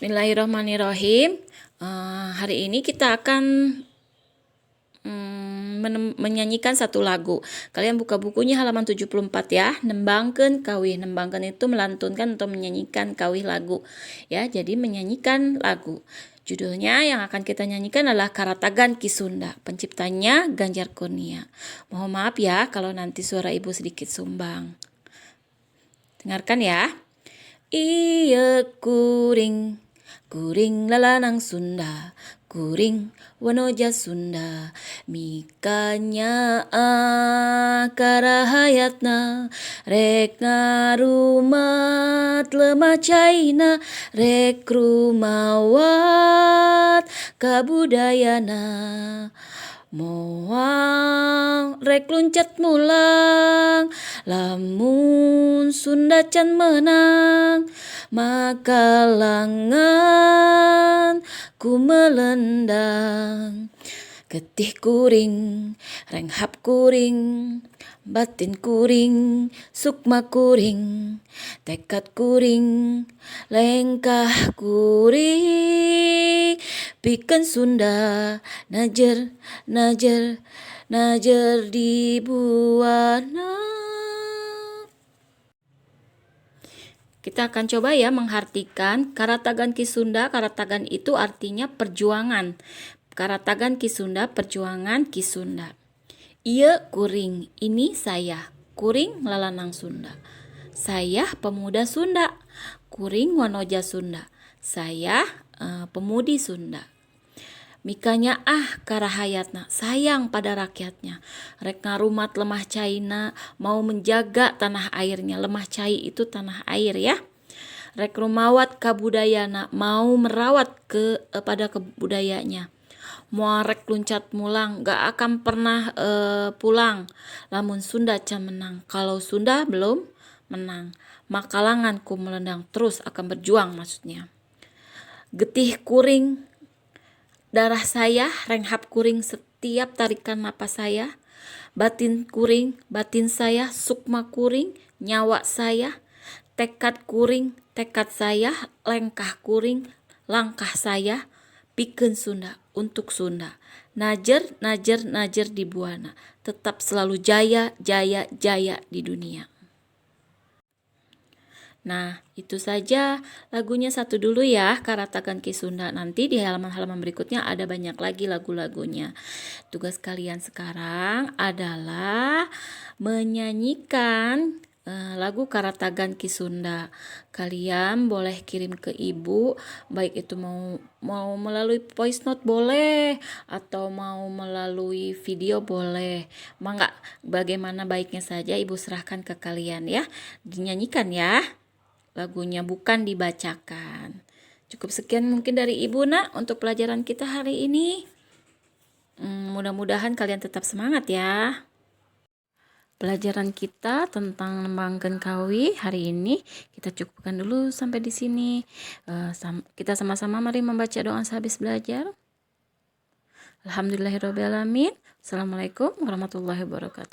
Bismillahirrahmanirrahim. Hari ini kita akan menyanyikan satu lagu. Kalian buka bukunya halaman 74 ya. Nembangkeun kawih. Nembangkeun itu melantunkan atau menyanyikan kawih lagu. Ya, jadi menyanyikan lagu. Judulnya yang akan kita nyanyikan adalah Karatagan Ki Sunda. Penciptanya Ganjar Kurnia. Mohon maaf ya kalau nanti suara ibu sedikit sumbang. Dengarkan ya. Iya kuring lalanang Sunda, kuring wanoja Sunda, mikanya karahayatna, rek ngarumat lemah caina, rek rumawat kabudayana. Moang rek luncat mulang, lamun Sunda can menang, maka langan ku melendang. Getih kuring, renghap kuring, batin kuring, sukma kuring, tekad kuring, lengkah kuring, pikeun Sunda, najer di buana. Kita akan coba ya mengartikan Karatagan Ki Sunda. Karatagan itu artinya perjuangan. Karatagan Ki Sunda, perjuangan Ki Sunda. Ieu kuring, ini saya. Kuring lalanang Sunda. Saya pemuda Sunda. Kuring wanoja Sunda. Saya pemudi Sunda. Mikanya karahayatna, sayang pada rakyatnya. Rek ngarumat lemah caina, mau menjaga tanah airnya. Lemah cai itu tanah air ya. Rek rumawat kabudayana, mau merawat pada kebudayanya. Moal rek luncat mulang, gak akan pernah pulang. Lamun Sunda can menang. Kalau Sunda belum menang, maka langanku melendang, terus akan berjuang maksudnya. Getih kuring, darah saya, renghap kuring setiap tarikan napas saya. Batin kuring, batin saya, sukma kuring, nyawa saya. Tekad kuring, tekad saya, lengkah kuring, langkah saya. Pikeun Sunda, untuk Sunda. Najer di buana. Tetap selalu jaya di dunia. Nah, itu saja lagunya satu dulu ya, Karatagan Ki Sunda. Nanti di halaman-halaman berikutnya ada banyak lagi lagu-lagunya. Tugas kalian sekarang adalah menyanyikan lagu Karatagan Ki Sunda. Kalian boleh kirim ke ibu, baik itu mau melalui voice note boleh, atau mau melalui video boleh. Mangga, bagaimana baiknya saja ibu serahkan ke kalian ya. Dinyanyikan ya lagunya, bukan dibacakan. Cukup sekian mungkin dari ibu nak untuk pelajaran kita hari ini. Mudah-mudahan kalian tetap semangat ya. Pelajaran kita tentang nembangkeun kawih hari ini kita cukupkan dulu sampai di sini. Kita sama-sama mari membaca doa sehabis belajar. Alhamdulillahirobbilalamin. Assalamualaikum warahmatullahi wabarakatuh.